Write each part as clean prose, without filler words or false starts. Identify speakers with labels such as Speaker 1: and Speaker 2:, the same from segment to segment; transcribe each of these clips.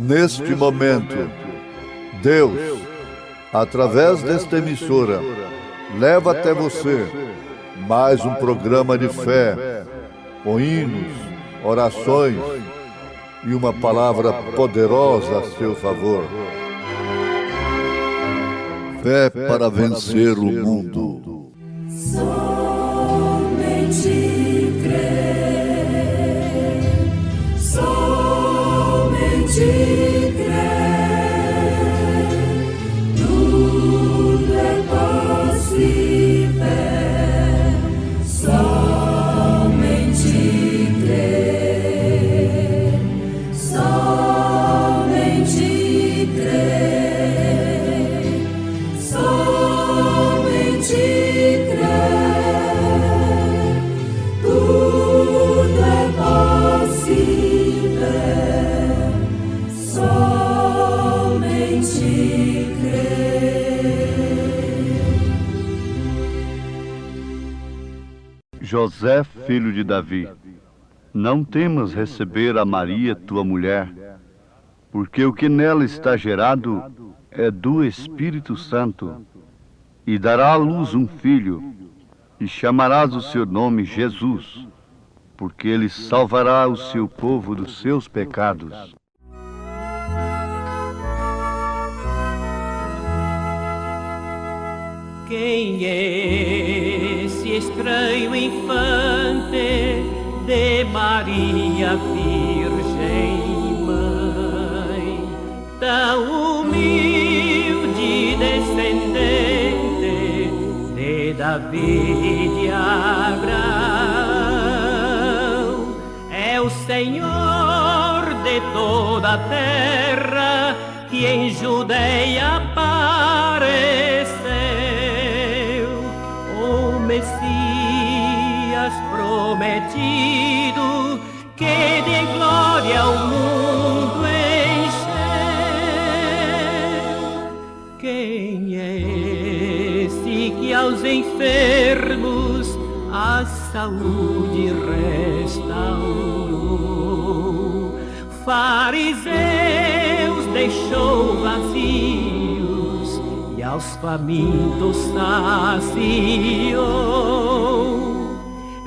Speaker 1: Neste momento, Deus, através desta emissora, leva até você mais um programa de fé, com hinos, orações e uma palavra poderosa a seu favor. Fé para vencer o mundo.
Speaker 2: Somente crer, somente crer, tudo é possível. Somente crer, somente crer, somente crer, tudo é possível. Somente crer.
Speaker 3: José, filho de Davi, não temas receber a Maria, tua mulher, porque o que nela está gerado é do Espírito Santo, e dará à luz um filho, e chamarás o seu nome Jesus, porque ele salvará o seu povo dos seus pecados.
Speaker 4: Quem é esse estranho infante de Maria Virgem Mãe, tão humilde descendente de Davi e de Abraão? É o Senhor de toda a terra que em Judeia apareceu, o Messias prometido, que de glória o mundo encheu. Quem é esse que aos enfermos a saúde restaurou? Fariseus deixou vazios e aos famintos saciou.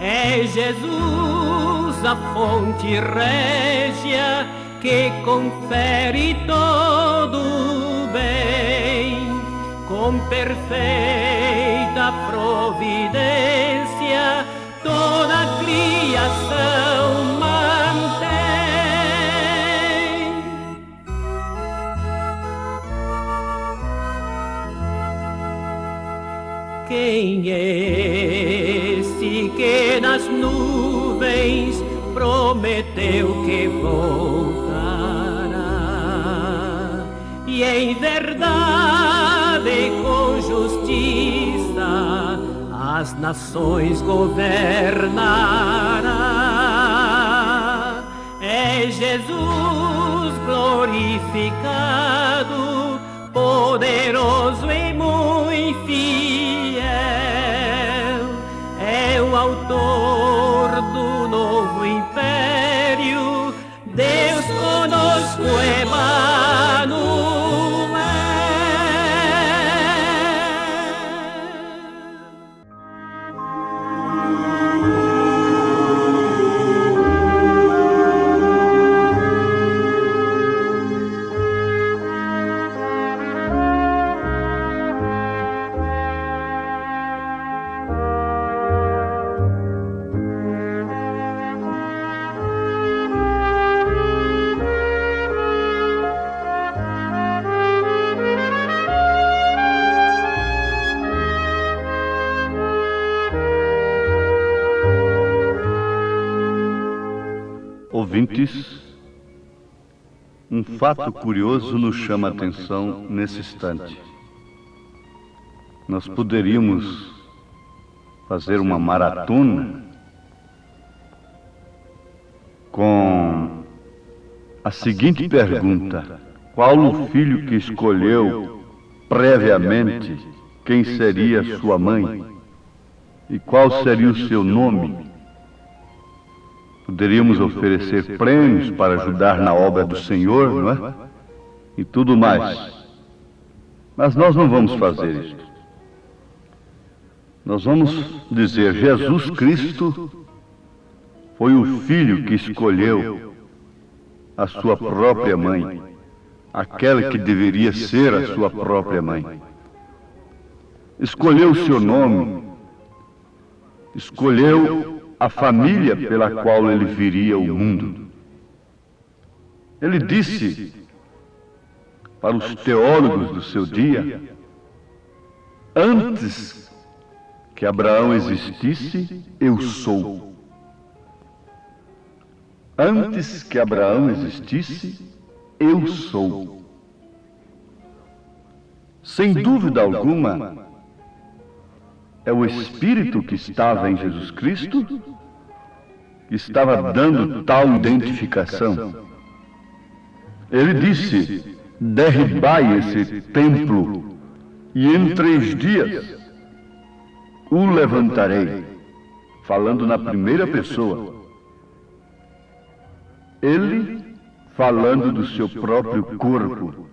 Speaker 4: É Jesus a fonte régia que confere todo o bem, com perfeita providência toda a criação mantém. Quem é esse que nas nuvens prometeu que voltará, e em verdade com justiça as nações governará? É Jesus glorificado, poderoso e muito fiel, é o autor do novo império, Deus conosco, Emanuel.
Speaker 3: Ouvintes, um fato curioso nos chama a atenção nesse instante. Nós poderíamos fazer uma maratona com a seguinte pergunta: qual o filho que escolheu previamente quem seria sua mãe e qual seria o seu nome? Poderíamos oferecer prêmios para ajudar na obra do Senhor, não é? E tudo mais. Mas nós não vamos fazer isso. Nós vamos dizer: Jesus Cristo foi o Filho que escolheu a sua própria mãe, aquela que deveria ser a sua própria mãe. Escolheu o seu nome, escolheu a família pela qual ele viria ao mundo. Ele disse para os teólogos do seu dia: antes que Abraão existisse, eu sou. Antes que Abraão existisse, eu sou. Sem dúvida alguma, é o Espírito que estava em Jesus Cristo que estava dando tal identificação. Ele disse: derribai esse templo e em 3 dias o levantarei. Falando na primeira pessoa. Ele falando do seu próprio corpo.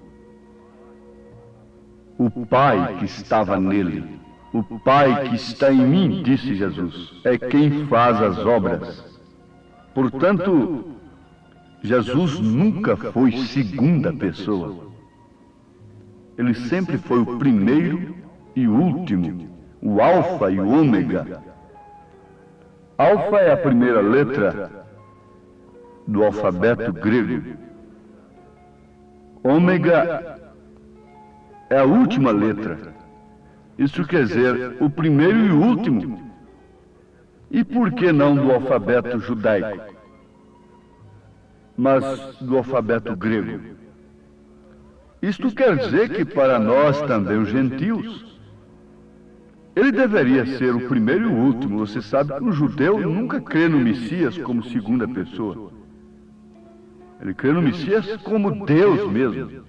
Speaker 3: O Pai que estava nele, o Pai que está em mim, disse Jesus, é quem faz as obras. Portanto, Jesus nunca foi segunda pessoa. Ele sempre foi o primeiro e o último, o Alfa e o Ômega. Alfa é a primeira letra do alfabeto grego. Ômega é a última letra. Isso quer dizer o primeiro e o último. E por que não do alfabeto judaico, mas do alfabeto grego? Isto quer dizer que para nós também, os gentios, ele deveria ser o primeiro e o último. Você sabe que o judeu nunca crê no Messias como segunda pessoa. Ele crê no Messias como Deus mesmo.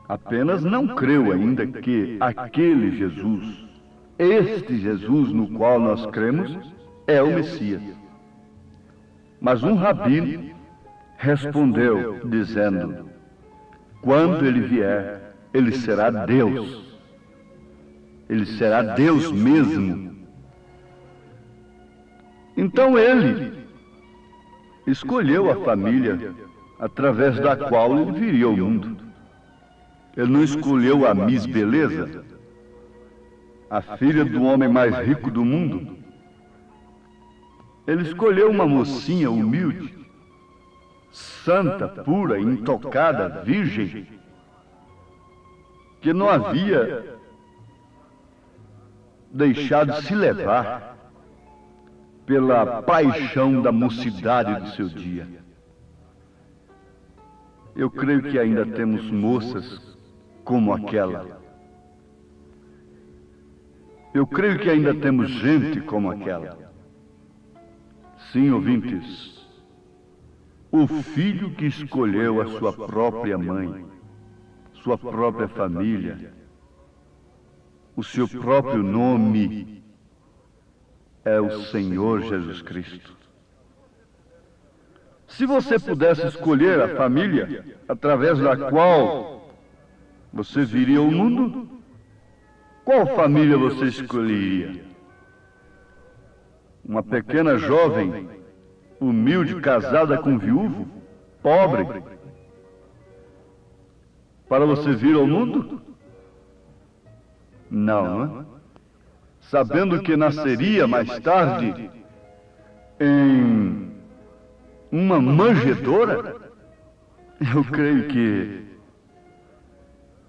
Speaker 3: Apenas não creu ainda que aquele Jesus, este Jesus no qual nós cremos, é o Messias. Mas um rabi respondeu dizendo: quando ele vier, ele será Deus. Ele será Deus mesmo. Então ele escolheu a família através da qual ele viria ao mundo. Ele não escolheu a Miss Beleza, a filha do homem mais rico do mundo. Ele escolheu uma mocinha humilde, santa, pura, intocada, virgem, que não havia deixado se levar pela paixão da mocidade do seu dia. Eu creio que ainda temos moças como aquela. Eu creio que ainda temos gente como aquela. Sim, ouvintes, o filho que escolheu a sua própria mãe, sua própria família, o seu próprio nome, é o Senhor Jesus Cristo. Se você pudesse escolher a família através da qual você viria ao mundo, qual família você escolheria? Uma pequena jovem, humilde, casada com um viúvo, pobre, para você vir ao mundo? Não, não é? Sabendo que nasceria mais tarde em uma manjedoura? Eu creio que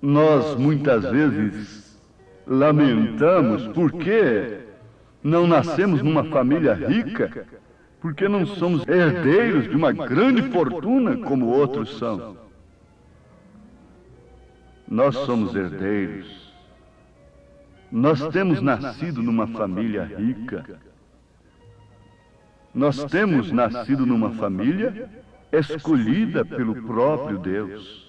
Speaker 3: nós muitas vezes lamentamos porque não nascemos numa família rica, porque não somos herdeiros de uma grande fortuna como outros são. Nós somos herdeiros. Nós temos nascido numa família rica. Nós temos nascido numa família escolhida pelo próprio Deus.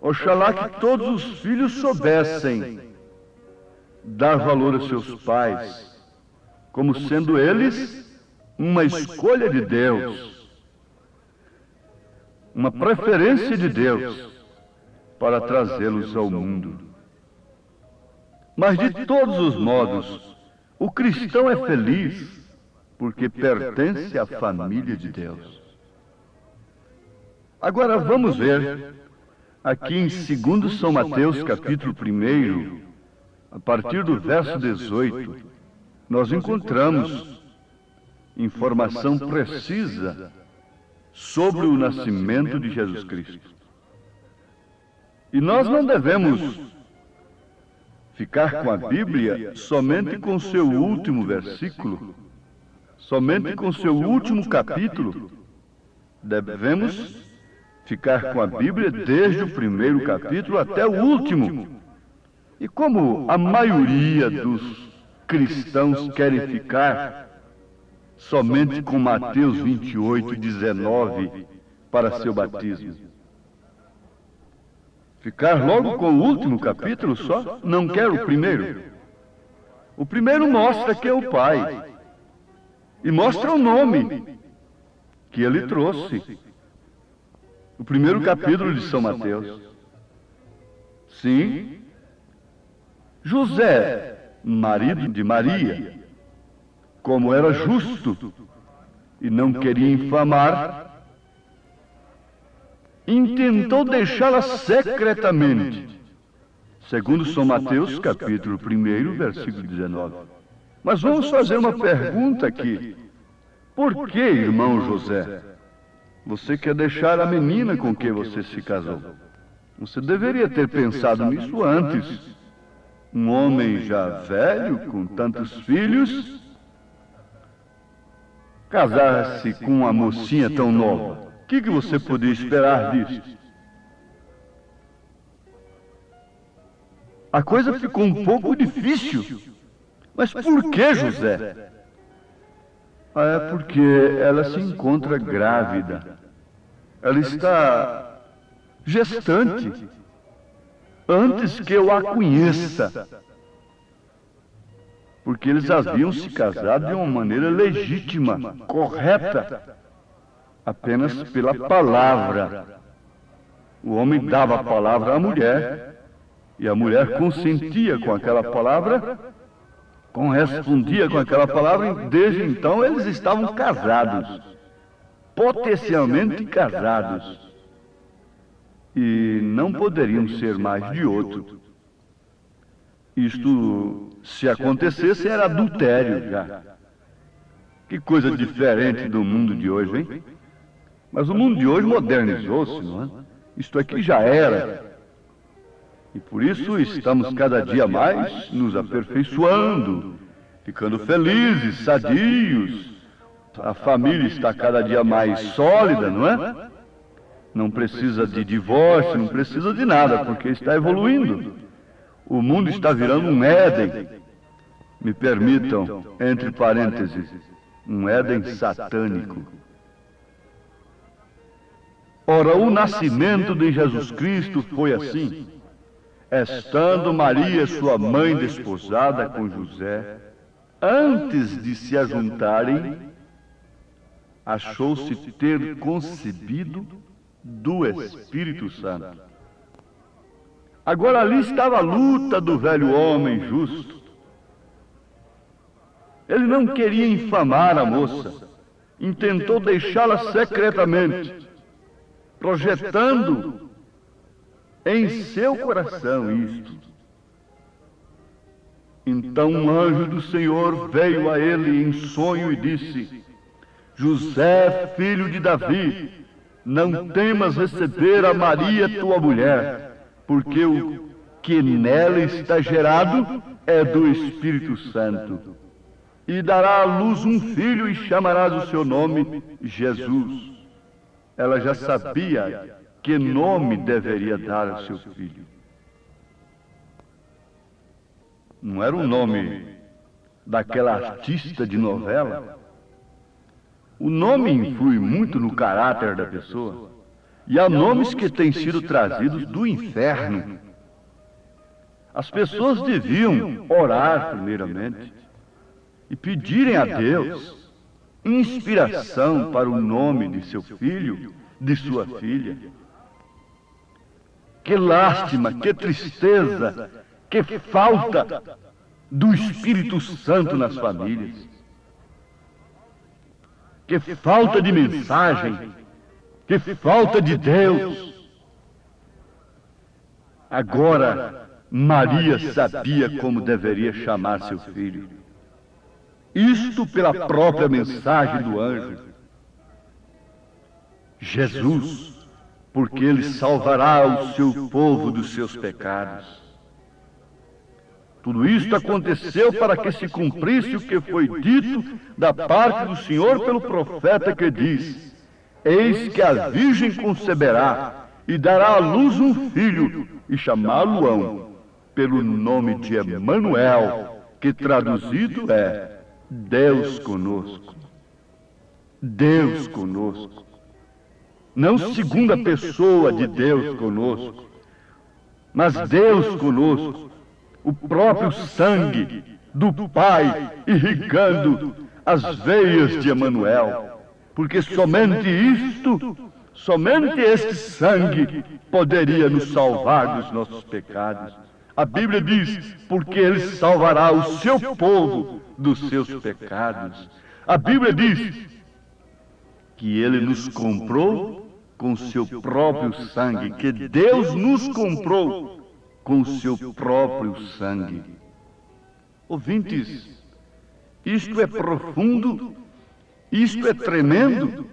Speaker 3: Oxalá que todos os filhos soubessem dar valor a seus pais, como sendo eles uma escolha de Deus, uma preferência de Deus para trazê-los ao mundo. Mas de todos os modos, o cristão é feliz porque pertence à família de Deus. Agora vamos ver aqui em 2 São Mateus, capítulo 1, a partir do verso 18, nós encontramos informação precisa sobre o nascimento de Jesus Cristo. E nós não devemos ficar com a Bíblia somente com o seu último versículo, somente com o seu último capítulo. Devemos ficar com a Bíblia desde o primeiro capítulo até o último. E como a maioria dos cristãos querem ficar somente com Mateus 28, 19 para seu batismo, ficar logo com o último capítulo só? Não quer o primeiro? O primeiro mostra que é o Pai. E mostra o nome que ele trouxe. O primeiro capítulo de São Mateus. Sim, José, marido de Maria, como era justo e não queria infamar, intentou deixá-la secretamente, segundo São Mateus, capítulo 1, versículo 19. Mas vamos fazer uma pergunta aqui. Por que, irmão José, você quer deixar a menina com quem você se casou? Você deveria ter pensado nisso antes. Um homem já velho, com tantos filhos, casar-se com uma mocinha tão nova. O que você podia esperar disso? A coisa ficou um pouco difícil. Mas por que, José? É porque ela se encontra grávida. Ela está gestante. Antes que eu a conheça. Porque eles haviam se casado de uma maneira legítima, correta, apenas pela palavra. O homem dava a palavra à mulher, e a mulher consentia com aquela palavra, correspondia com aquela palavra, e desde então eles estavam casados, potencialmente casados. E não poderiam ser mais de outro. Isto, se acontecesse, era adultério já. Que coisa diferente do mundo de hoje, hein? Mas o mundo de hoje modernizou-se, não é? Isto aqui já era. E por isso estamos cada dia mais nos aperfeiçoando, ficando felizes, sadios. A família está cada dia mais sólida, não é? Não precisa de divórcio, não precisa de nada, porque está evoluindo. O mundo está virando um Éden. Me permitam, entre parênteses, um Éden satânico. Ora, o nascimento de Jesus Cristo foi assim. Estando Maria, sua mãe, desposada com José, antes de se ajuntarem, achou-se ter concebido do Espírito Santo. Agora ali estava a luta do velho homem justo. Ele não queria infamar a moça, intentou deixá-la secretamente, projetando em seu coração isto. Então um anjo do Senhor veio a ele em sonho e disse: José, filho de Davi, não temas receber a Maria, tua mulher, porque o que nela está gerado é do Espírito Santo. E dará à luz um filho e chamarás o seu nome Jesus. Ela já sabia que nome deveria dar ao seu filho. Não era o nome daquela artista de novela. O nome influi muito no caráter da pessoa. E há nomes que têm sido trazidos do inferno. As pessoas deviam orar primeiramente e pedirem a Deus inspiração para o nome de seu filho, de sua filha. Que lástima, que tristeza, que falta do Espírito Santo nas famílias. Que falta de mensagem, que falta de Deus. Agora, Maria sabia como deveria chamar seu filho. Isto pela própria mensagem do anjo. Jesus, porque ele salvará o seu povo dos seus pecados. Tudo isto aconteceu para que se cumprisse o que foi dito da parte do Senhor pelo profeta que diz: eis que a virgem conceberá e dará à luz um filho, e chamá-lo-ão pelo nome de Emanuel, que traduzido é Deus conosco. Deus conosco. Não segunda pessoa de Deus conosco, mas Deus conosco. O próprio sangue do Pai irrigando as veias de Emanuel, porque somente isto, somente este sangue poderia nos salvar dos nossos pecados. A Bíblia diz, porque ele salvará o seu povo dos seus pecados. A Bíblia diz que ele nos comprou com o seu próprio sangue, que Deus nos comprou com o seu próprio sangue. Ouvintes, isto é profundo, isto é tremendo.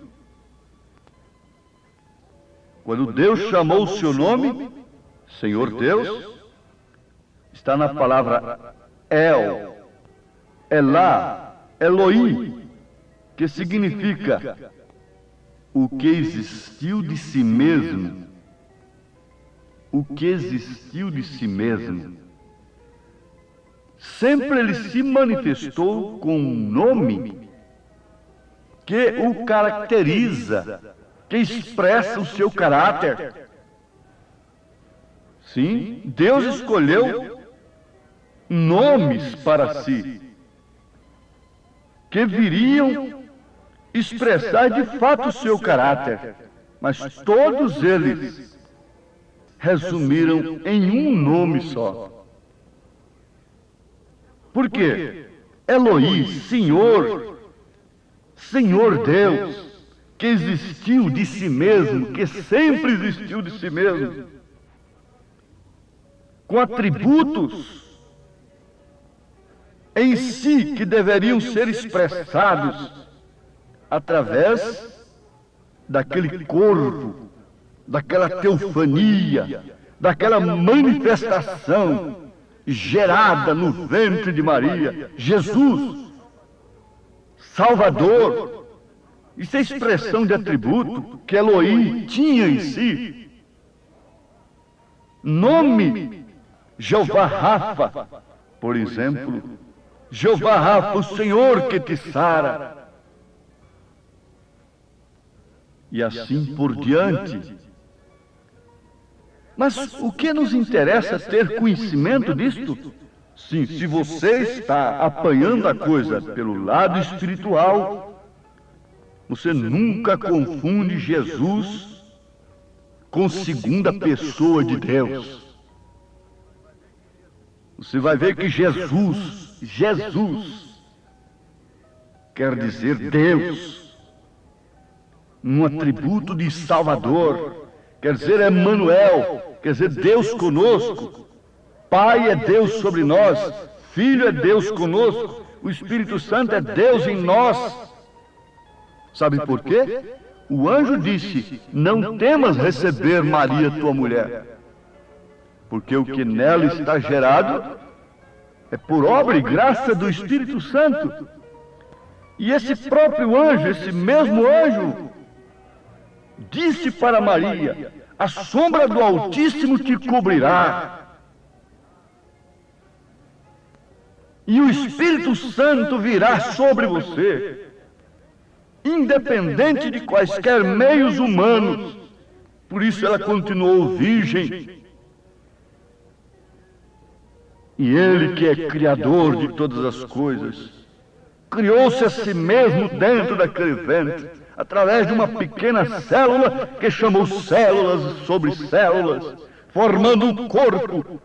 Speaker 3: Quando Deus chamou o seu nome, Senhor Deus, está na palavra El, Elá, Elohim, que significa o que existiu de si mesmo. O que existiu de si mesmo. Sempre ele se manifestou com um nome que o caracteriza, que expressa o seu caráter. Sim, Deus escolheu nomes para si, que viriam expressar de fato o seu caráter, mas todos eles resumiram em um nome só. Por quê? Elohim, Senhor, Senhor Deus, que existiu de si mesmo, que sempre existiu de si mesmo, com atributos em si que deveriam ser expressados através daquele corpo, daquela teofania, daquela manifestação gerada no ventre de Maria, Jesus, Salvador. Isso é expressão de atributo que Elohim tinha em si. Nome Jeová Rafa, por exemplo, Jeová Rafa, o Senhor que te sara. E assim por diante. Mas o que nos interessa ter conhecimento disto? Sim, se você está apanhando a coisa pelo lado espiritual, você nunca confunde Jesus com segunda pessoa de Deus. Você vai ver que Jesus quer dizer Deus, um atributo de Salvador. Quer dizer Emanuel, quer dizer Deus conosco. Pai é Deus sobre nós, Filho é Deus conosco, o Espírito Santo é Deus em nós. Sabe por quê? O anjo disse: não temas receber Maria, tua mulher, porque o que nela está gerado é por obra e graça do Espírito Santo. E esse próprio anjo, esse mesmo anjo, disse para Maria: a sombra do Altíssimo te cobrirá, e o Espírito Santo virá sobre você, independente de quaisquer meios humanos. Por isso ela continuou virgem. E Ele, que é Criador de todas as coisas, criou-se a si mesmo dentro daquele ventre, através de uma pequena célula que chamou células sobre células, formando um corpo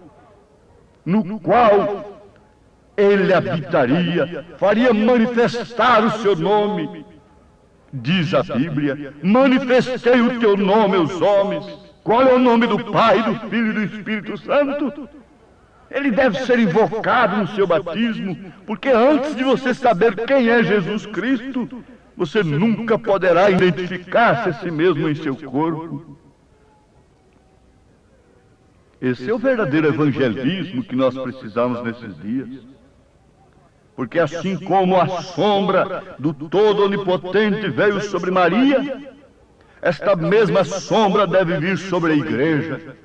Speaker 3: no qual ele habitaria, faria manifestar o seu nome. Diz a Bíblia: manifestei o teu nome aos homens. Qual é o nome do Pai, do Filho e do Espírito Santo? Ele deve ser invocado no seu batismo, porque antes de você saber quem é Jesus Cristo, você nunca poderá identificar-se a si mesmo em seu corpo. Esse é o verdadeiro evangelismo que nós precisamos nesses dias. Porque assim como a sombra do Todo-Onipotente veio sobre Maria, esta mesma sombra deve vir sobre a igreja,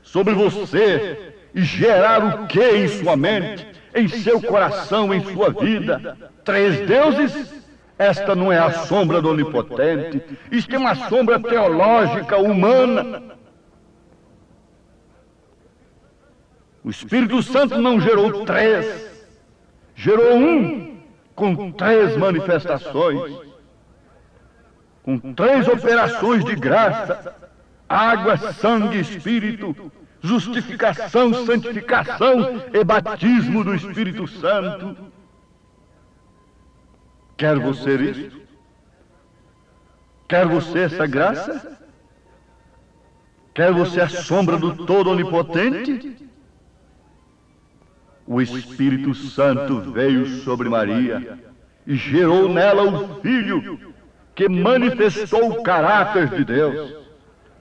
Speaker 3: sobre você, e gerar o que em sua mente, em seu coração, em sua vida? 3 deuses? Esta não é a sombra do Onipotente. Isto é uma sombra teológica, humana. O Espírito Santo não gerou 3, gerou um, com 3 manifestações, com 3 operações de graça: água, sangue, Espírito, justificação, santificação e batismo do Espírito Santo. Quer você isso? Quer você essa graça? Quer você a sombra do Todo-Onipotente? O Espírito Santo veio sobre Maria e gerou nela o Filho, que manifestou o caráter de Deus,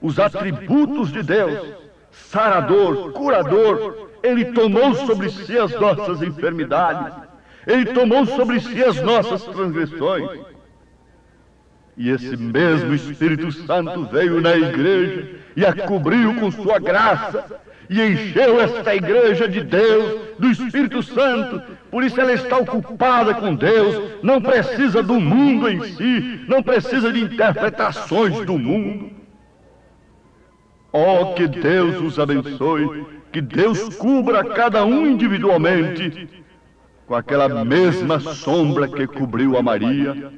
Speaker 3: os atributos de Deus: sarador, curador. Ele tomou sobre si as nossas enfermidades, ele tomou sobre si as nossas transgressões. E esse mesmo Espírito Santo veio na igreja e a cobriu com sua graça, e encheu esta igreja de Deus, do Espírito Santo. Por isso ela está ocupada com Deus, não precisa do mundo em si, não precisa de interpretações do mundo. Oh, que Deus os abençoe, que Deus cubra cada um individualmente com aquela mesma sombra que cobriu a Maria,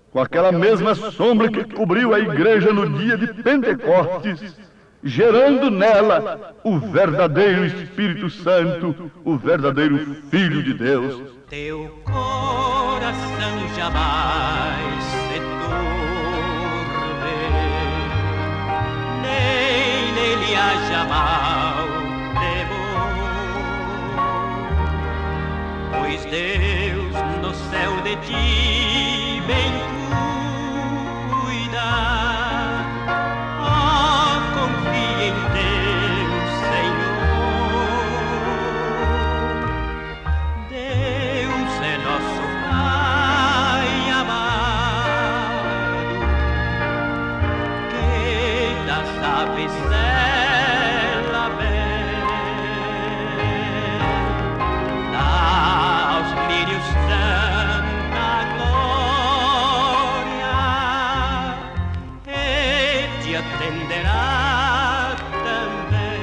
Speaker 3: com aquela mesma sombra que cobriu a igreja no dia de Pentecostes, gerando nela o verdadeiro Espírito Santo, o verdadeiro Filho de Deus.
Speaker 4: Teu coração jamais se turbe, nem nele haja mal temor, pois Deus no céu de ti bem cuida. Confie em Deus, Senhor. Deus é nosso Pai amado, que das aves ela bem, dá aos lírios tanta glória, e te atenderá também.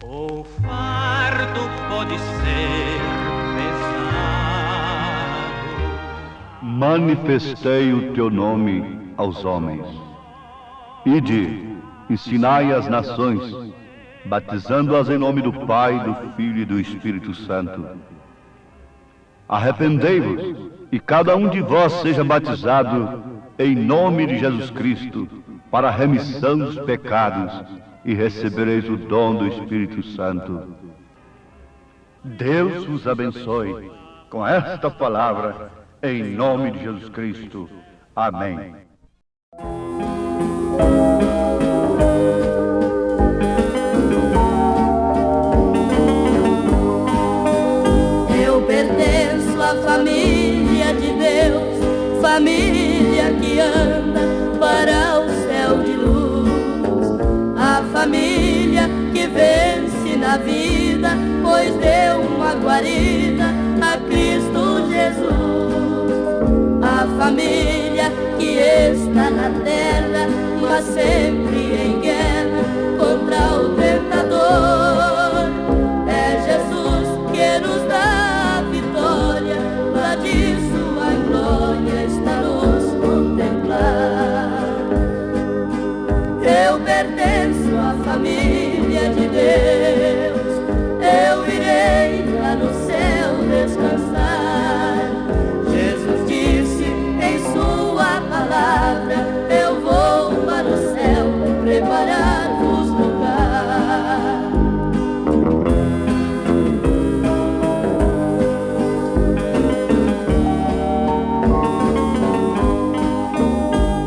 Speaker 4: O fardo pode ser pesado.
Speaker 3: Manifestei o teu nome aos homens. Ide, ensinai as nações, batizando-as em nome do Pai, do Filho e do Espírito Santo. Arrependei-vos, e cada um de vós seja batizado em nome de Jesus Cristo, para a remissão dos pecados, e recebereis o dom do Espírito Santo. Deus vos abençoe com esta palavra, em nome de Jesus Cristo. Amém.
Speaker 2: Eu pertenço à família de Deus, família que anda para o céu de luz, a família que vence na vida, pois deu uma guarida a Cristo Jesus. A família que está na terra, mas sempre em guerra contra o tentador. É Jesus que nos dá a vitória, lá de sua glória está nos contemplar. Eu pertenço à família de Deus, eu irei lá no céu descansar. Jesus disse em sua palavra, eu vou para o céu preparar-vos lugar.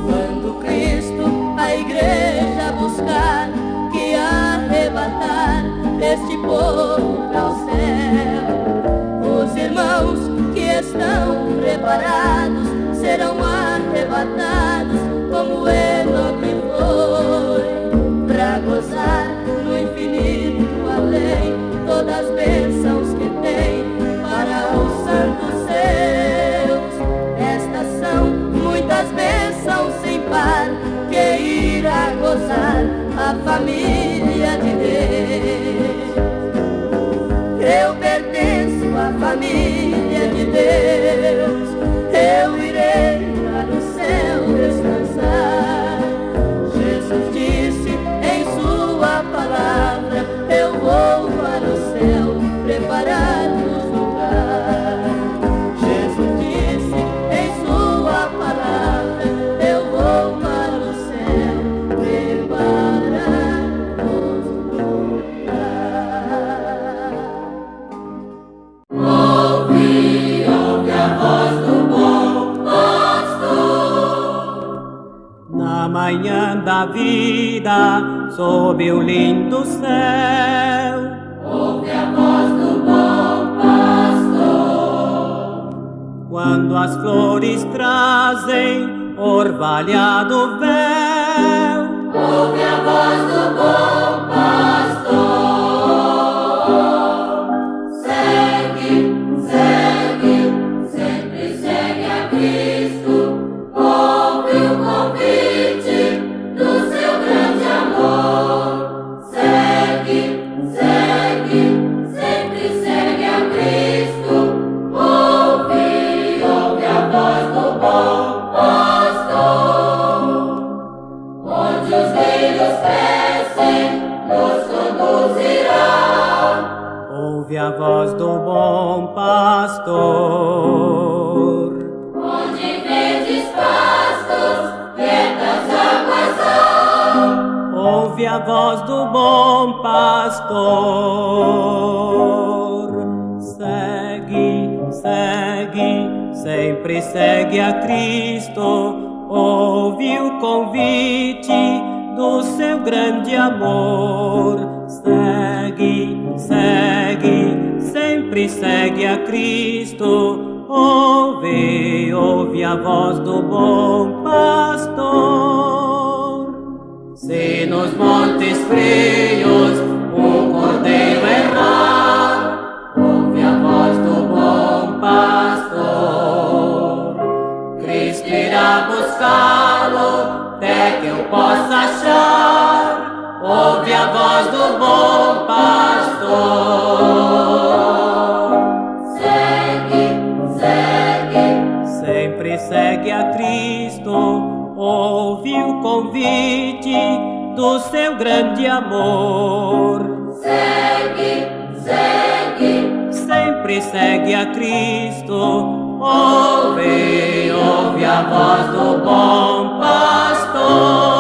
Speaker 2: Quando Cristo a igreja buscar, que arrebatar este povo para o céu, os irmãos que estão preparados serão arrebatados como Enoque foi, para gozar no infinito além todas as bênçãos que tem para os santos seus. Estas são muitas bênçãos sem par, que irá gozar a família de Deus. Eu pertenço à família de Deus, eu irei lá no céu descansar. Jesus disse em sua palavra, eu vou para o céu preparar-vos lugar. Jesus disse em sua palavra, eu vou para o céu preparar-vos lugar. Ouve a voz do bom pastor.
Speaker 4: Na manhã da vida, sob o lindo céu,
Speaker 2: Ouve a voz do bom pastor.
Speaker 4: quando as flores trazem orvalhado véu,
Speaker 2: Ouve a voz do bom pastor. Segue, segue, sempre segue a Cristo. Ouve o convite do seu grande amor. Segue, segue, sempre segue a Cristo. Ouve a voz do bom pastor. Onde os lírios crescem, nos conduzirá.
Speaker 4: ouve a voz do bom pastor.
Speaker 2: Onde verdes pastos, quietas águas há.
Speaker 4: Ouve a voz do bom pastor. Segue, segue, sempre segue a Cristo. Ouve o convite do seu grande amor. Segue, segue, sempre segue a Cristo. Ouve a voz do bom pastor. Se nos montes frios um cordeiro errar, ouve a voz do bom pastor. Cristo irá buscá-lo até que eu possa achar. Ouve a voz do bom pastor.
Speaker 2: Segue, segue,
Speaker 4: Sempre segue a Cristo. Ouve o convite do seu grande amor.
Speaker 2: segue, segue,
Speaker 4: Sempre segue a Cristo. Ouve a voz do bom pastor.